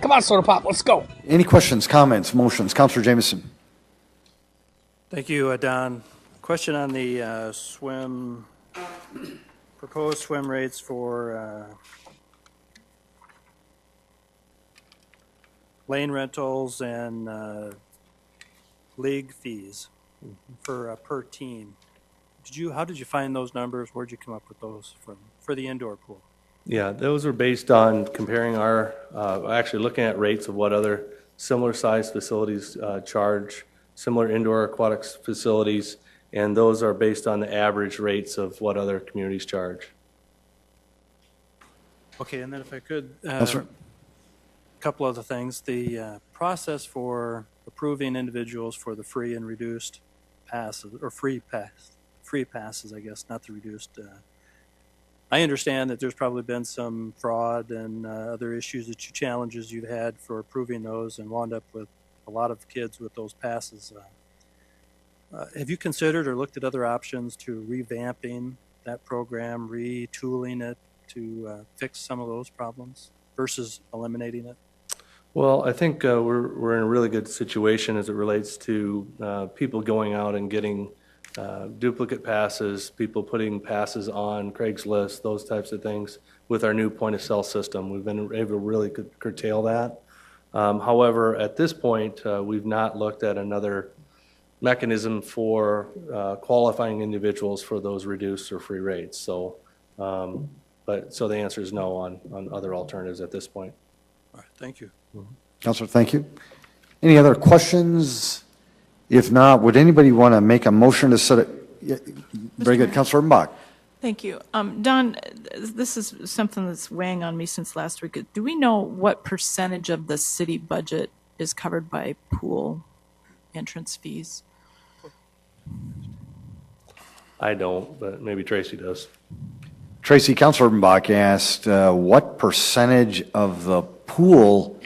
Come on, Soda Pop, let's go. Any questions, comments, motions? Councilor Jameson. Thank you, Don. Question on the proposed swim rates for lane rentals and league fees for per team. How did you find those numbers? Where'd you come up with those from for the indoor pool? Yeah, those are based on comparing our, actually looking at rates of what other similar sized facilities charge, similar indoor aquatics facilities, and those are based on the average rates of what other communities charge. Okay, and then if I could, Yes, a couple other things. The process for approving individuals for the free and reduced passes, or free passes, I guess, not the reduced. I understand that there's probably been some fraud and other challenges you've had for approving those and wound up with a lot of kids with those passes. Have you considered or looked at other options to revamping that program, retooling it to fix some of those problems versus eliminating it? Well, I think we're in a really good situation as it relates to people going out and getting duplicate passes, people putting passes on Craigslist, those types of things with our new point of sale system. We've been able to really curtail that. However, at this point, we've not looked at another mechanism for qualifying individuals for those reduced or free rates. So, so the answer is no on other alternatives at this point. All right, thank you. Councilor, thank you. Any other questions? If not, would anybody want to make a motion to set it? Yeah, very good. Councilor Bach. Thank you. Don, this is something that's weighing on me since last week. Do we know what percentage of the city budget is covered by pool entrance fees? I don't, but maybe Tracy does. Tracy, Councilor Bach asked what percentage of the pool.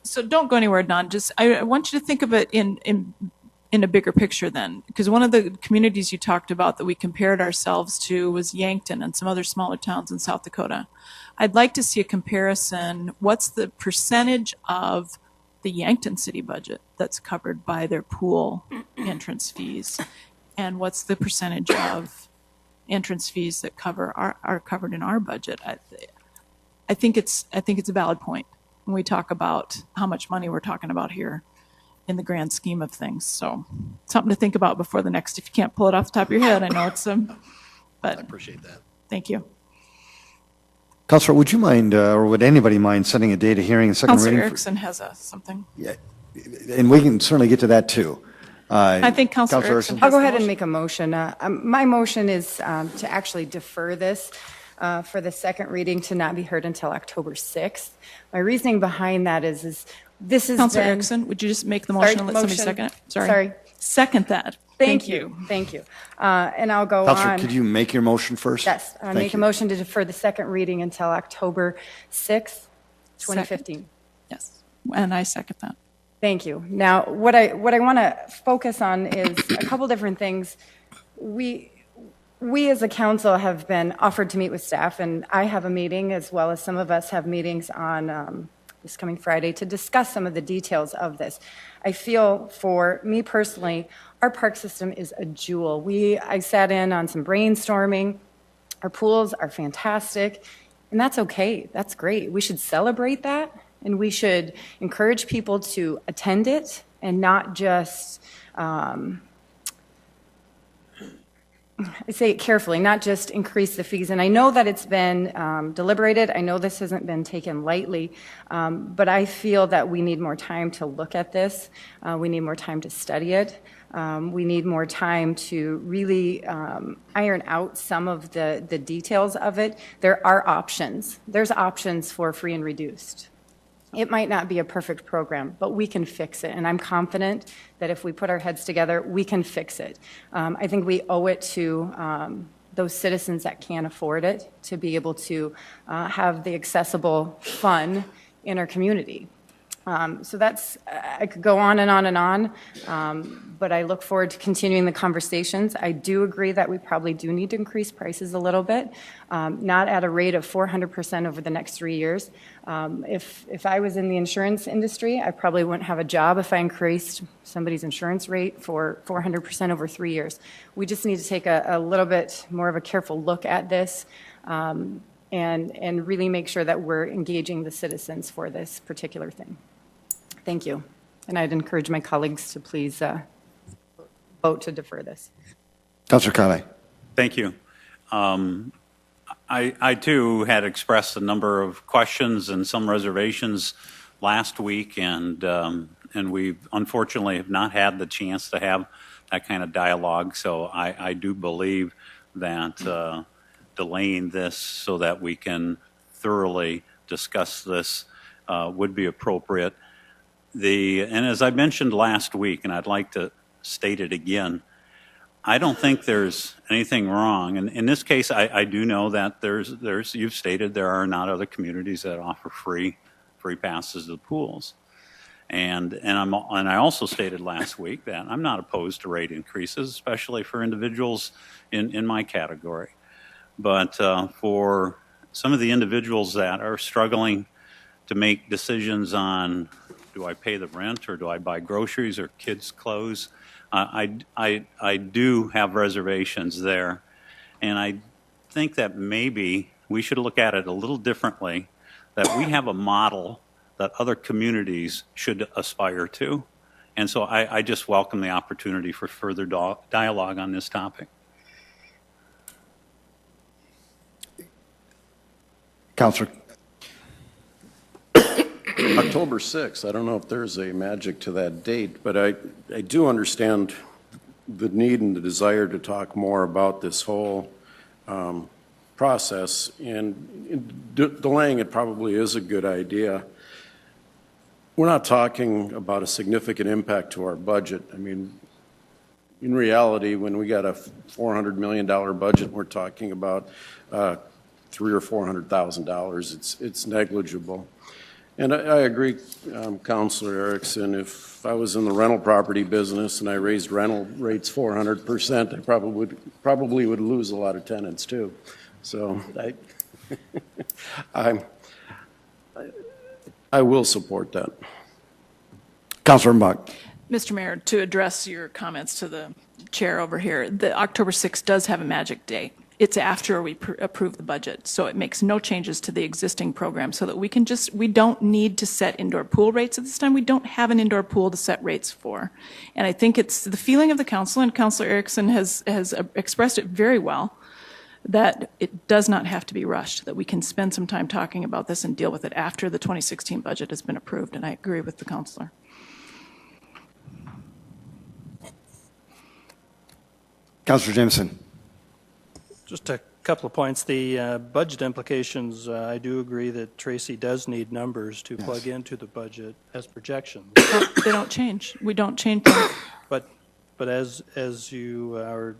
So don't go anywhere, Don. Just I want you to think of it in a bigger picture then, because one of the communities you talked about that we compared ourselves to was Yankton and some other smaller towns in South Dakota. I'd like to see a comparison. What's the percentage of the Yankton city budget that's covered by their pool entrance fees, and what's the percentage of entrance fees that are covered in our budget? I think it's a valid point when we talk about how much money we're talking about here in the grand scheme of things. So something to think about before the next, if you can't pull it off the top of your head, I know it's but I appreciate that. Thank you. Councilor, would you mind, or would anybody mind setting a date of hearing and second Councilor reading? Erickson has something. Yeah, and we can certainly get to that too. I think Councilor Erickson has I'll go ahead the and motion. make a motion. My motion is to actually defer this for the second reading to not be heard until October 6th. My reasoning behind that is this is Councilor Erickson, would you just make the motion and let somebody motion. second it? Sorry. Second that. Thank you. Thank you. And I'll go Councilor, on. could you make your motion first? Yes, I Thank make a you. motion to defer the second reading until October 6th, 2015. Yes, and I second that. Thank you. Now, what I want to focus on is a couple different things. We as a council have been offered to meet with staff, and I have a meeting, as well as some of us have meetings on this coming Friday to discuss some of the details of this. I feel, for me personally, our park system is a jewel. I sat in on some brainstorming. Our pools are fantastic, and that's okay. That's great. We should celebrate that, and we should encourage people to attend it and not just I say it carefully, not just increase the fees. And I know that it's been deliberated. I know this hasn't been taken lightly, but I feel that we need more time to look at this. We need more time to study it. We need more time to really iron out some of the details of it. There are options. There's options for free and reduced. It might not be a perfect program, but we can fix it. And I'm confident that if we put our heads together, we can fix it. I think we owe it to those citizens that can't afford it to be able to have the accessible fun in our community. So that's, I could go on and on and on, but I look forward to continuing the conversations. I do agree that we probably do need to increase prices a little bit, not at a rate of 400% over the next 3 years. If I was in the insurance industry, I probably wouldn't have a job if I increased somebody's insurance rate for 400% over 3 years. We just need to take a little bit more of a careful look at this, and really make sure that we're engaging the citizens for this particular thing. Thank you. And I'd encourage my colleagues to please vote to defer this. Councilor Kale. Thank you. I too had expressed a number of questions and some reservations last week, and we unfortunately have not had the chance to have that kind of dialogue. So I do believe that delaying this so that we can thoroughly discuss this would be appropriate. And as I mentioned last week, and I'd like to state it again, I don't think there's anything wrong. And in this case, I do know that you've stated there are not other communities that offer free passes to the pools. And I also stated last week that I'm not opposed to rate increases, especially for individuals in my category. But for some of the individuals that are struggling to make decisions on, do I pay the rent or do I buy groceries or kids' clothes, I do have reservations there. And I think that maybe we should look at it a little differently, that we have a model that other communities should aspire to. And so I just welcome the opportunity for further dialogue on this topic. Councilor. October 6th, I don't know if there's a magic to that date, but I do understand the need and the desire to talk more about this whole process, and delaying it probably is a good idea. We're not talking about a significant impact to our budget. I mean, in reality, when we got a $400 million budget, we're talking about $300,000 or $400,000. It's negligible. And I agree, Councilor Erickson, if I was in the rental property business and I raised rental rates 400%, I probably would lose a lot of tenants too. So I will support that. Councilor Mbach. Mr. Mayor, to address your comments to the chair over here, the October 6th does have a magic date. It's after we approve the budget, so it makes no changes to the existing program, so that we don't need to set indoor pool rates at this time. We don't have an indoor pool to set rates for. And I think it's the feeling of the council, and Councilor Erickson has expressed it very well, that it does not have to be rushed, that we can spend some time talking about this and deal with it after the 2016 budget has been approved, and I agree with the councilor. Councilor Jameson. Just a couple of points. The budget implications, I do agree that Tracy does need numbers to plug into the budget as projections. They don't change. We don't change them. But as you are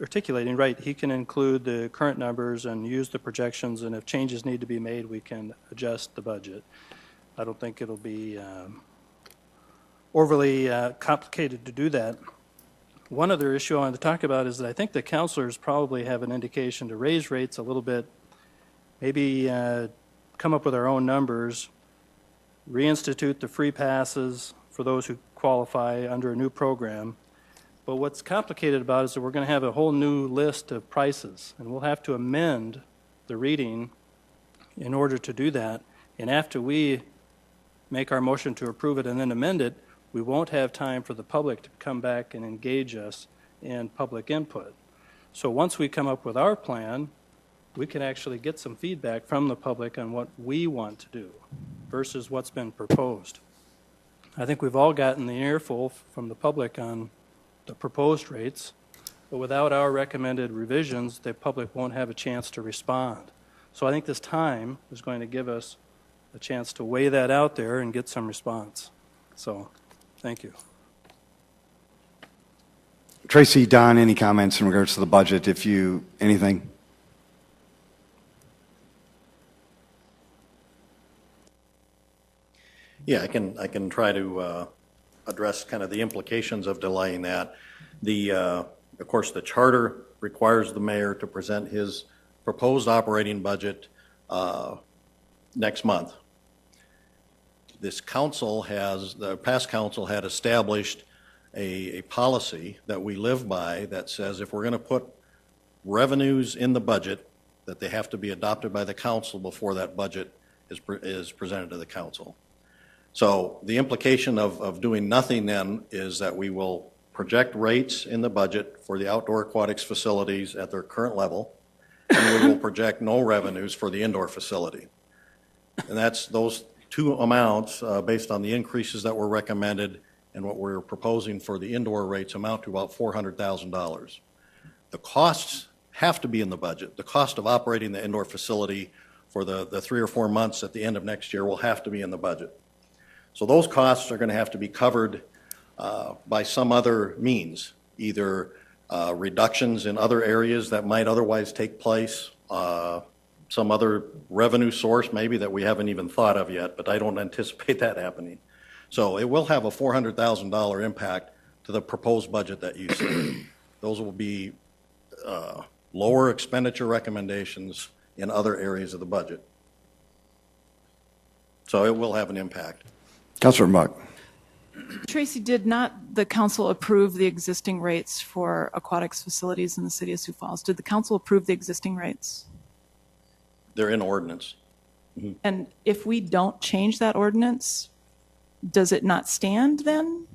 articulating, right, he can include the current numbers and use the projections, and if changes need to be made, we can adjust the budget. I don't think it'll be overly complicated to do that. One other issue I wanted to talk about is that I think the councilors probably have an indication to raise rates a little bit, maybe come up with our own numbers, reinstitute the free passes for those who qualify under a new program. But what's complicated about it is that we're going to have a whole new list of prices, and we'll have to amend the reading in order to do that. And after we make our motion to approve it and then amend it, we won't have time for the public to come back and engage us in public input. So once we come up with our plan, we can actually get some feedback from the public on what we want to do versus what's been proposed. I think we've all gotten the earful from the public on the proposed rates, but without our recommended revisions, the public won't have a chance to respond. So I think this time is going to give us a chance to weigh that out there and get some response. So, thank you. Tracy, Don, any comments in regards to the budget, anything? Yeah, I can try to address kind of the implications of delaying that. Of course, the charter requires the mayor to present his proposed operating budget next month. This council the past council had established a policy that we live by that says if we're going to put revenues in the budget, that they have to be adopted by the council before that budget is presented to the council. So the implication of doing nothing then is that we will project rates in the budget for the outdoor aquatics facilities at their current level, and we will project no revenues for the indoor facility. And that's those two amounts, based on the increases that were recommended and what we're proposing for the indoor rates, amount to about $400,000. The costs have to be in the budget. The cost of operating the indoor facility for the 3 or 4 months at the end of next year will have to be in the budget. So those costs are going to have to be covered by some other means, either reductions in other areas that might otherwise take place, some other revenue source maybe that we haven't even thought of yet, but I don't anticipate that happening. So it will have a $400,000 impact to the proposed budget that you see. Those will be lower expenditure recommendations in other areas of the budget. So it will have an impact. Councilor Buck. Tracy, did not the council approve the existing rates for aquatics facilities in the city of Sioux Falls? Did the council approve the existing rates? They're in ordinance. And if we don't change that ordinance, does it not stand then?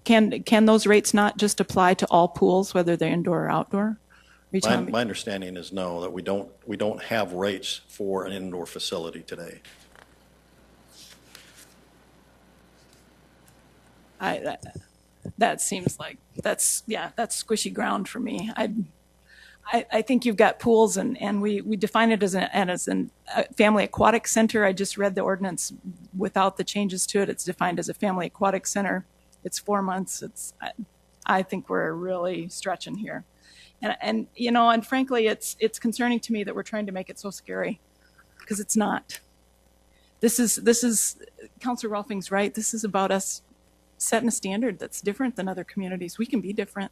Can those rates not just apply to all pools, whether they're indoor or outdoor? My understanding is no, that we don't have rates for an indoor facility today. That seems like that's squishy ground for me. I think you've got pools and we define it as a family aquatic center. I just read the ordinance without the changes to it. It's defined as a family aquatic center. It's 4 months. I think we're really stretching here. And frankly, it's concerning to me that we're trying to make it so scary, because it's not. This is Councilor Rolfing's right. This is about us setting a standard that's different than other communities. We can be different,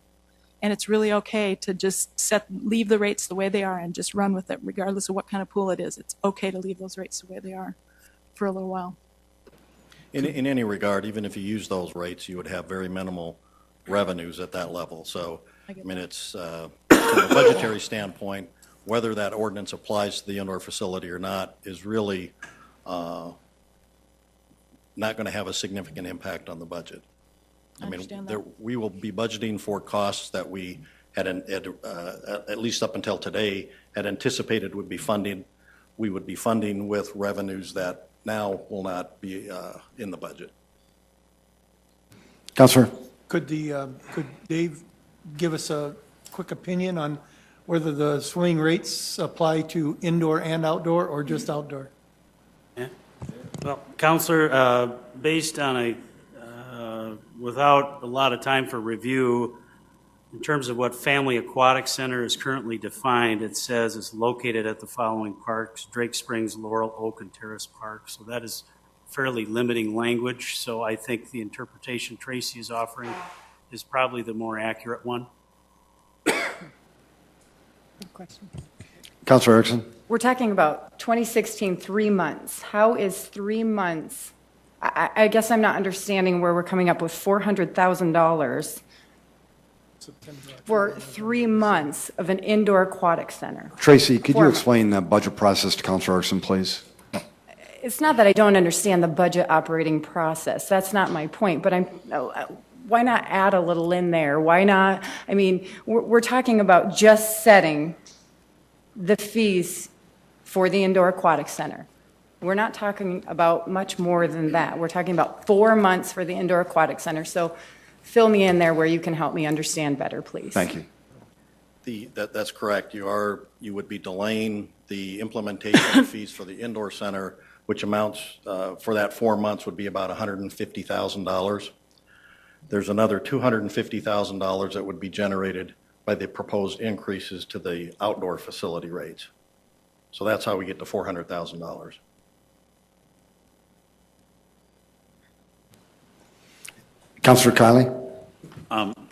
and it's really okay to just leave the rates the way they are and just run with it, regardless of what kind of pool it is. It's okay to leave those rates the way they are for a little while. In any regard, even if you use those rates, you would have very minimal revenues at that level. So, I mean, it's from a budgetary standpoint, whether that ordinance applies to the indoor facility or not is really not going to have a significant impact on the budget. I mean, we will be budgeting for costs that we had, at least up until today, had anticipated would be funding. We would be funding with revenues that now will not be in the budget. Councilor. Could Dave give us a quick opinion on whether the swimming rates apply to indoor and outdoor or just outdoor? Yeah. Well, Counselor, based on without a lot of time for review, in terms of what Family Aquatic Center is currently defined, it says it's located at the following parks: Drake Springs, Laurel, Oak, and Terrace Park. So that is fairly limiting language. So I think the interpretation Tracy is offering is probably the more accurate one. Question. Councilor Erickson. We're talking about 2016, 3 months. How is 3 months? I guess I'm not understanding where we're coming up with $400,000 for 3 months of an indoor aquatic center. Tracy, could 4 you months. explain that budget process to Councilor Erickson, please? It's not that I don't understand the budget operating process. That's not my point, but why not add a little in there? Why not? I mean, we're talking about just setting the fees for the indoor aquatic center. We're not talking about much more than that. We're talking about 4 months for the indoor aquatic center. So fill me in there where you can help me understand better, please. Thank you. That's correct. You would be delaying the implementation of fees for the indoor center, which amounts for that 4 months would be about $150,000. There's another $250,000 that would be generated by the proposed increases to the outdoor facility rates. So that's how we get to $400,000. Counselor Kiley?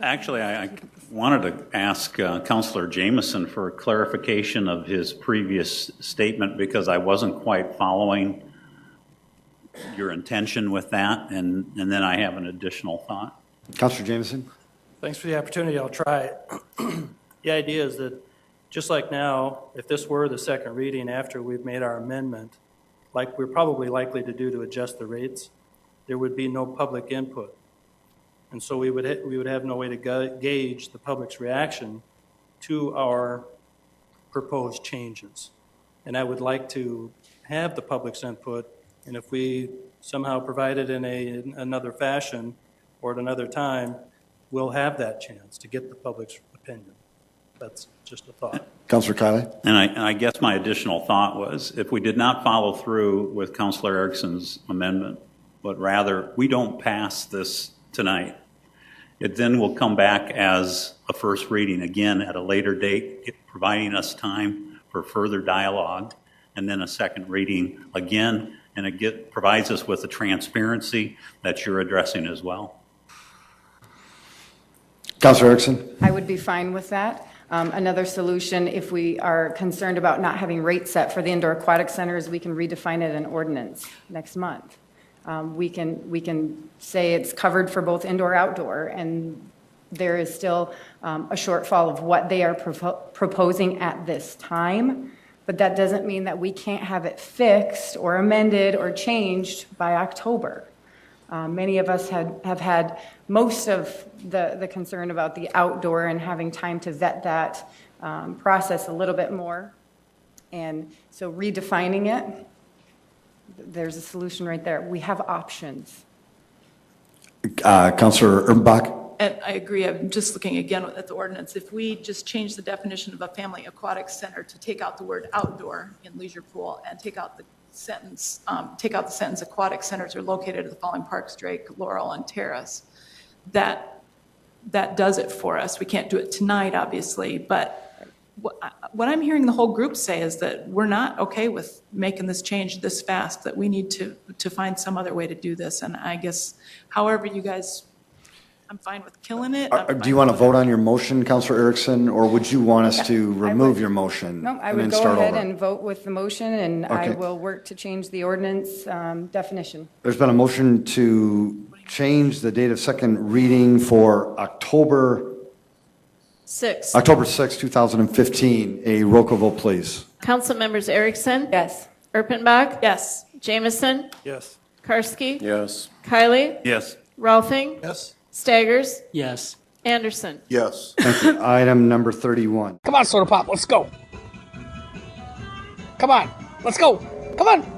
Actually, I wanted to ask Counselor Jameson for clarification of his previous statement because I wasn't quite following your intention with that, and then I have an additional thought. Counselor Jameson? Thanks for the opportunity. I'll try it. The idea is that just like now, if this were the second reading after we've made our amendment, like we're probably likely to do to adjust the rates, there would be no public input. And so we would have no way to gauge the public's reaction to our proposed changes. And I would like to have the public's input, and if we somehow provide it in another fashion or at another time, we'll have that chance to get the public's opinion. That's just a thought. Counselor Kiley? And I guess my additional thought was if we did not follow through with Counselor Erickson's amendment, but rather we don't pass this tonight, it then will come back as a first reading again at a later date, providing us time for further dialogue, and then a second reading again, and it provides us with the transparency that you're addressing as well. Counselor Erickson? I would be fine with that. Another solution, if we are concerned about not having rates set for the indoor aquatic centers, we can redefine it in ordinance next month. We can say it's covered for both indoor, outdoor, and there is still a shortfall of what they are proposing at this time, but that doesn't mean that we can't have it fixed or amended or changed by October. Many of us have had most of the concern about the outdoor and having time to vet that process a little bit more. And so redefining it, there's a solution right there. We have options. Counselor Turbak? And I agree. I'm just looking again at the ordinance. If we just change the definition of a family aquatic center to take out the word outdoor in leisure pool and take out the sentence aquatic centers are located at the following parks, Drake, Laurel, and Terrace, that does it for us. We can't do it tonight, obviously, but what I'm hearing the whole group say is that we're not okay with making this change this fast, that we need to find some other way to do this. And I guess however you guys, I'm fine with killing it. Do you want to vote on your motion, Counselor Erickson, or would you want us to remove your motion? No, I and would then go start ahead over? and vote with the motion, and I Okay. will work to change the ordinance definition. There's been a motion to change the date of second reading for October 6. 6, 2015. A roll call vote, please. Council members Erickson? Yes. Erpenbach? Yes. Jameson? Yes. Karski? Yes. Kiley? Yes. Rolfing? Yes? Staggers? Yes. Anderson? Yes. Thank you. Item number 31. Come on, Soda Pop, let's go. Come on, let's go. Come on.